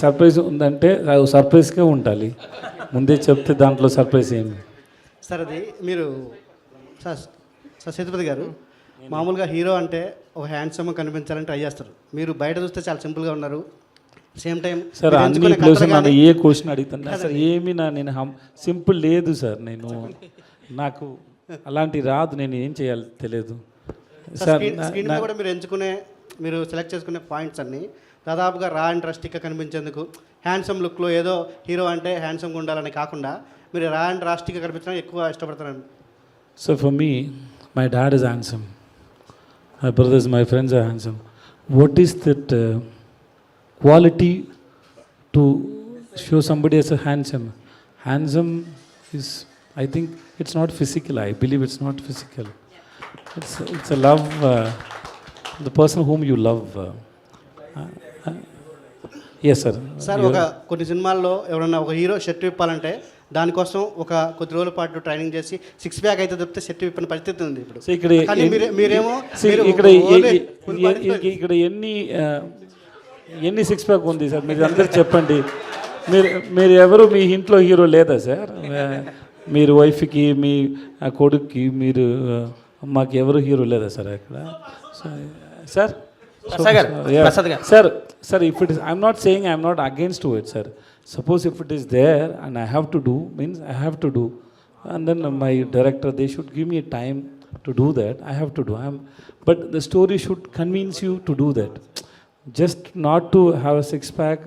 Surprise ఉందంటే సర్ప్రైజ్గా ఉండాలి. ముందే చెప్తే దాంట్లో సర్ప్రైజ్ ఏమి. సార్ అది మీరు సార్ సార్ సేతుపతి గారు మామూలుగా హీరో అంటే ఒక హ్యాండ్సమ్ కనిపించాలని ట్రై చేస్తారు. మీరు బయట చూస్తే చాలా సింపుల్గా ఉన్నారు. సేమ్ టైం సార్ అన్ని ప్లేస్ నన్ను ఏ క్వశ్చన్ అడుగుతున్నా సార్ ఏమి నేను సింపుల్ లేదు సార్. నాకు అలాంటి రాదు. నేను ఏం చేయాలి తెలియదు సార్. స్క్రీన్ మీద కూడా మీరు సెలెక్ట్ చేసుకునే పాయింట్స్ అన్నీ దాదాపుగా రా అండ్ రస్టిక్గా కనిపించేందుకు హ్యాండ్సమ్ లుక్లో ఏదో హీరో అంటే హ్యాండ్సమ్గా ఉండాలని కాకుండా మీరు రా అండ్ రాస్టిక్గా కనిపించడానికి ఎక్కువ ఇష్టపడతారండి. So for me my dad is handsome, my brothers, my friends are handsome. What is that quality to show somebody as a handsome is, I think it's not physical. I believe it's not physical. It's a love, the person whom you love. Yes sir. Sir ఒక కొన్ని సినిమాల్లో ఎవరన్నా ఒక hero shirt విప్పాలంటే దానికోసం ఒక కొద్ది రోజుల పాటు ట్రైనింగ్ చేసి 6 ప్యాక్ అయితే తప్పితే షర్ట్ విప్పిన పరిస్థితి ఉంది ఇప్పుడు. సో ఇక్కడ మీరేమో ఇక్కడ ఎన్ని 6 ప్యాక్ ఉంది సార్ మీరు అందరు చెప్పండి. మీరు ఎవరు మీ ఇంట్లో హీరో లేదా సార్? మీరు వైఫ్కి, మీ కొడుక్కి, మీరు మాకు ఎవరు హీరో లేదా సార్ అక్కడ? Sir sir if it is, I'm not saying I'm not against to it sir. Suppose if it is there and I have to do, means I have to do, and then my director, they should give me time to do that. I have to do. But the story should convince you to do that. Just not to have a 6 pack,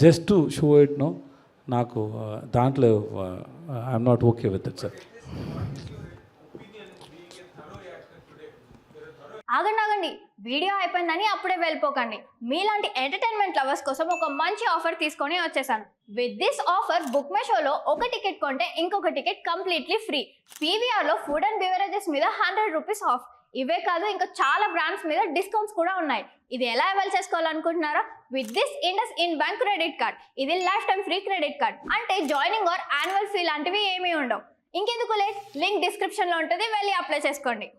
just to show it, no. Naku dantlo I'm not okay with it sir. ఆగండి, video అయిపోయిందని అప్పుడే వెళ్ళిపోకండి. మీలాంటి entertainment lovers కోసం ఒక మంచి offer తీసుకొని వచ్చేసాను. With this offer book my షోలో ఒక టికెట్ కొంటే ఇంకొక టికెట్ కంప్లీట్లీ ఫ్రీ. పీవీఆర్లో ఫుడ్ అండ్ బెవరేజెస్ మీద 100 రూపీస్ ఆఫ్. ఇవే కాదు, ఇంకా చాలా బ్రాండ్స్ మీద డిస్కౌంట్స్ కూడా ఉన్నాయి. ఇది ఎలా అవైల్ చేసుకోవాలనుకుంటున్నారా? With this IndusInd bank credit card. ఇది lifetime free credit card. అంటే జాయినింగ్ ఆర్ యాన్యువల్ ఫీ లాంటివి ఏమీ ఉండవు. ఇంకెందుకు లేట్, లింక్ డిస్క్రిప్షన్లో ఉంటుంది, వెళ్ళి అప్లై చేసుకోండి.